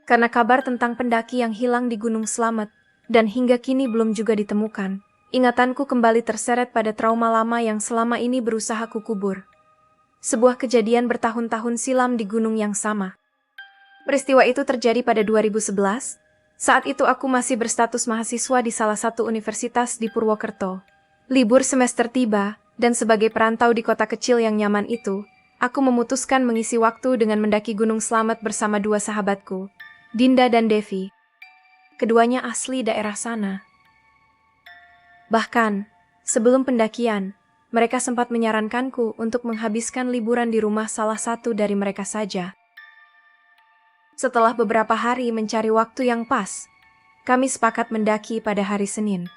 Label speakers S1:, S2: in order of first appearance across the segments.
S1: karena kabar tentang pendaki yang hilang di Gunung Slamet, dan hingga kini belum juga ditemukan. Ingatanku kembali terseret pada trauma lama yang selama ini berusaha kukubur. Sebuah kejadian bertahun-tahun silam di gunung yang sama. Peristiwa itu terjadi pada 2011. Saat itu aku masih berstatus mahasiswa di salah satu universitas di Purwokerto. Libur semester tiba, dan sebagai perantau di kota kecil yang nyaman itu, aku memutuskan mengisi waktu dengan mendaki Gunung Slamet bersama dua sahabatku, Dinda dan Devi. Keduanya asli daerah sana. Bahkan, sebelum pendakian, mereka sempat menyarankanku untuk menghabiskan liburan di rumah salah satu dari mereka saja. Setelah beberapa hari mencari waktu yang pas, kami sepakat mendaki pada hari Senin.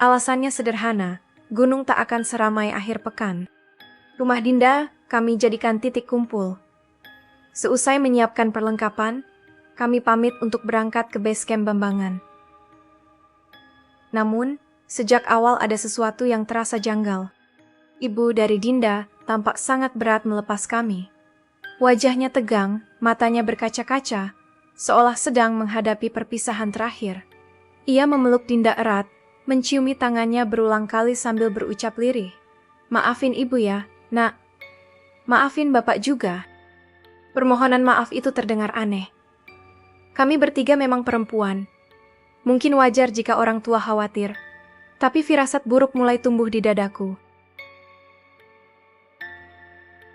S1: Alasannya sederhana, gunung tak akan seramai akhir pekan. Rumah Dinda, kami jadikan titik kumpul. Seusai menyiapkan perlengkapan, kami pamit untuk berangkat ke base camp Bambangan. Namun, sejak awal ada sesuatu yang terasa janggal. Ibu dari Dinda tampak sangat berat melepas kami. Wajahnya tegang, matanya berkaca-kaca, seolah sedang menghadapi perpisahan terakhir. Ia memeluk Dinda erat, menciumi tangannya berulang kali sambil berucap lirih. "Maafin ibu ya, nak. Maafin bapak juga." Permohonan maaf itu terdengar aneh. Kami bertiga memang perempuan. Mungkin wajar jika orang tua khawatir, tapi firasat buruk mulai tumbuh di dadaku.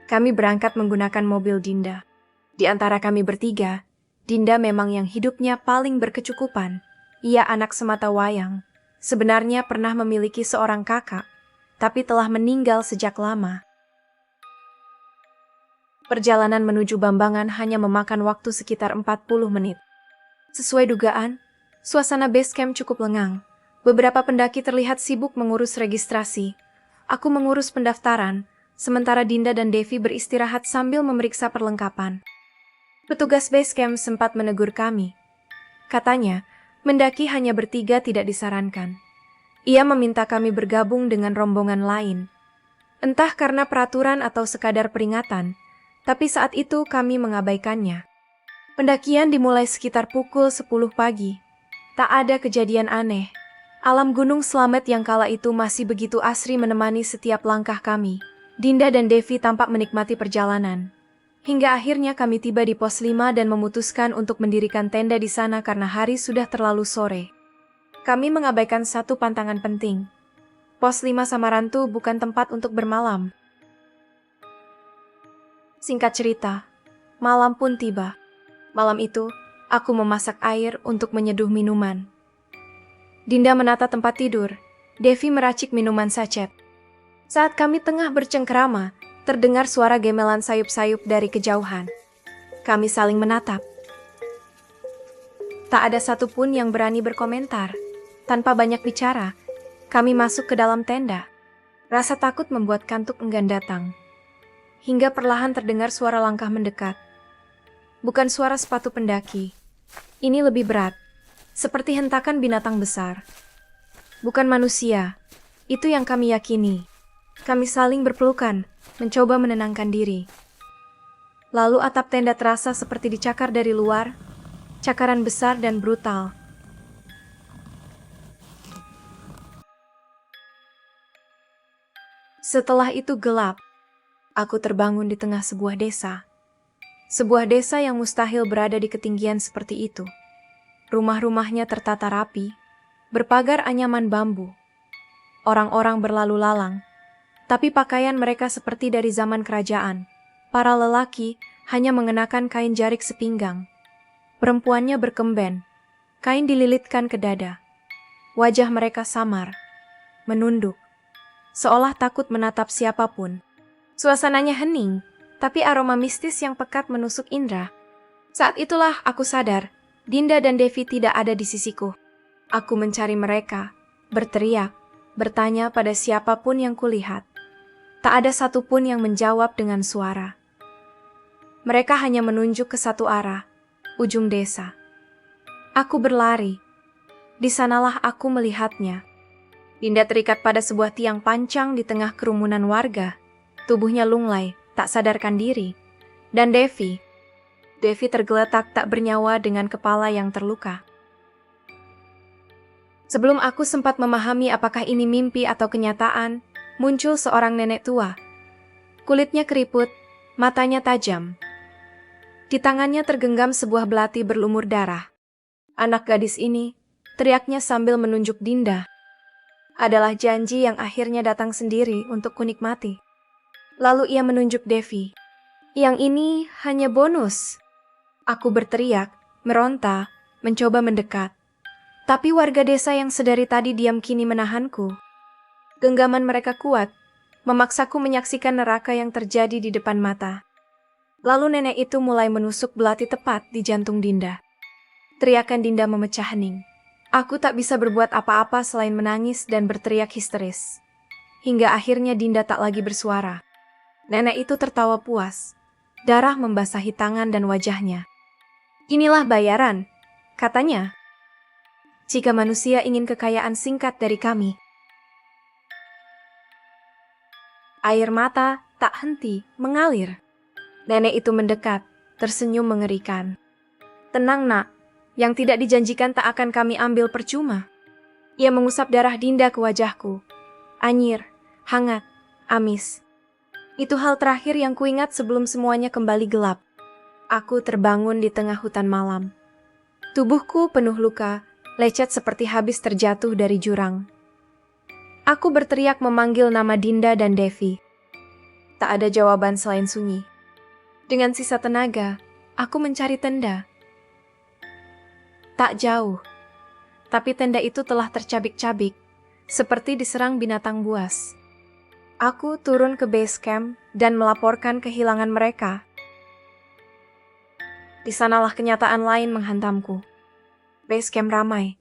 S1: Kami berangkat menggunakan mobil Dinda. Di antara kami bertiga, Dinda memang yang hidupnya paling berkecukupan. Ia anak semata wayang. Sebenarnya pernah memiliki seorang kakak, tapi telah meninggal sejak lama. Perjalanan menuju Bambangan hanya memakan waktu sekitar 40 menit. Sesuai dugaan, suasana base camp cukup lengang. Beberapa pendaki terlihat sibuk mengurus registrasi. Aku mengurus pendaftaran, sementara Dinda dan Devi beristirahat sambil memeriksa perlengkapan. Petugas base camp sempat menegur kami. Katanya, mendaki hanya bertiga tidak disarankan. Ia meminta kami bergabung dengan rombongan lain. Entah karena peraturan atau sekadar peringatan, tapi saat itu kami mengabaikannya. Pendakian dimulai sekitar pukul 10 pagi. Tak ada kejadian aneh. Alam Gunung Slamet yang kala itu masih begitu asri menemani setiap langkah kami. Dinda dan Devi tampak menikmati perjalanan. Hingga akhirnya kami tiba di pos 5 dan memutuskan untuk mendirikan tenda di sana karena hari sudah terlalu sore. Kami mengabaikan satu pantangan penting. Pos 5 Samarantu bukan tempat untuk bermalam. Singkat cerita, malam pun tiba. Malam itu, aku memasak air untuk menyeduh minuman. Dinda menata tempat tidur, Devi meracik minuman sachet. Saat kami tengah bercengkerama, terdengar suara gemelan sayup-sayup dari kejauhan. Kami saling menatap. Tak ada satupun yang berani berkomentar. Tanpa banyak bicara, kami masuk ke dalam tenda. Rasa takut membuat kantuk enggan datang. Hingga perlahan terdengar suara langkah mendekat. Bukan suara sepatu pendaki. Ini lebih berat, seperti hentakan binatang besar. Bukan manusia, itu yang kami yakini. Kami saling berpelukan, mencoba menenangkan diri. Lalu atap tenda terasa seperti dicakar dari luar, cakaran besar dan brutal. Setelah itu gelap. Aku terbangun di tengah sebuah desa. Sebuah desa yang mustahil berada di ketinggian seperti itu. Rumah-rumahnya tertata rapi, berpagar anyaman bambu. Orang-orang berlalu lalang, tapi pakaian mereka seperti dari zaman kerajaan. Para lelaki hanya mengenakan kain jarik sepinggang. Perempuannya berkemben, kain dililitkan ke dada. Wajah mereka samar, menunduk, seolah takut menatap siapapun. Suasananya hening, tapi aroma mistis yang pekat menusuk indera. Saat itulah aku sadar, Dinda dan Devi tidak ada di sisiku. Aku mencari mereka, berteriak, bertanya pada siapapun yang kulihat. Tak ada satupun yang menjawab dengan suara. Mereka hanya menunjuk ke satu arah, ujung desa. Aku berlari. Di sanalah aku melihatnya. Dinda terikat pada sebuah tiang pancang di tengah kerumunan warga. Tubuhnya lunglai, tak sadarkan diri. Dan Devi, Devi tergeletak tak bernyawa dengan kepala yang terluka. Sebelum aku sempat memahami apakah ini mimpi atau kenyataan, muncul seorang nenek tua. Kulitnya keriput, matanya tajam. Di tangannya tergenggam sebuah belati berlumur darah. Anak gadis ini, teriaknya sambil menunjuk Dinda, adalah janji yang akhirnya datang sendiri untuk kunikmati. Lalu ia menunjuk Devi. Yang ini hanya bonus. Aku berteriak, meronta, mencoba mendekat. Tapi warga desa yang sedari tadi diam kini menahanku. Genggaman mereka kuat, memaksaku menyaksikan neraka yang terjadi di depan mata. Lalu nenek itu mulai menusuk belati tepat di jantung Dinda. Teriakan Dinda memecah hening. Aku tak bisa berbuat apa-apa selain menangis dan berteriak histeris. Hingga akhirnya Dinda tak lagi bersuara. Nenek itu tertawa puas. Darah membasahi tangan dan wajahnya. Inilah bayaran, katanya. Jika manusia ingin kekayaan singkat dari kami. Air mata tak henti mengalir. Nenek itu mendekat, tersenyum mengerikan. Tenang nak, yang tidak dijanjikan tak akan kami ambil percuma. Ia mengusap darah Dinda ke wajahku. Anyir, hangat, amis. Itu hal terakhir yang kuingat sebelum semuanya kembali gelap. Aku terbangun di tengah hutan malam. Tubuhku penuh luka, lecet seperti habis terjatuh dari jurang. Aku berteriak memanggil nama Dinda dan Devi. Tak ada jawaban selain sunyi. Dengan sisa tenaga, aku mencari tenda. Tak jauh, tapi tenda itu telah tercabik-cabik, seperti diserang binatang buas. Aku turun ke base camp dan melaporkan kehilangan mereka. Di sanalah kenyataan lain menghantamku. Base camp ramai.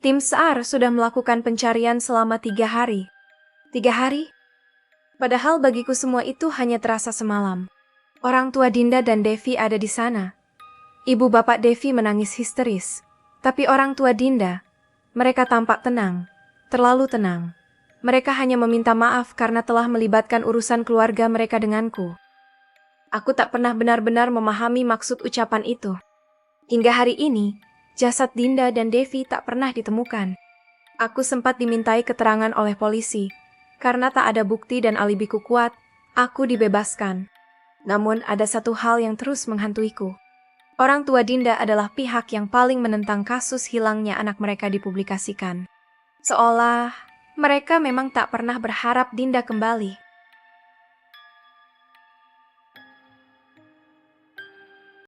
S1: Tim SAR sudah melakukan pencarian selama 3 hari. 3 hari? Padahal bagiku semua itu hanya terasa semalam. Orang tua Dinda dan Devi ada di sana. Ibu bapak Devi menangis histeris. Tapi orang tua Dinda, mereka tampak tenang. Terlalu tenang. Mereka hanya meminta maaf karena telah melibatkan urusan keluarga mereka denganku. Aku tak pernah benar-benar memahami maksud ucapan itu. Hingga hari ini, jasad Dinda dan Devi tak pernah ditemukan. Aku sempat dimintai keterangan oleh polisi. Karena tak ada bukti dan alibiku kuat, aku dibebaskan. Namun ada satu hal yang terus menghantuiku. Orang tua Dinda adalah pihak yang paling menentang kasus hilangnya anak mereka dipublikasikan. Seolah mereka memang tak pernah berharap Dinda kembali.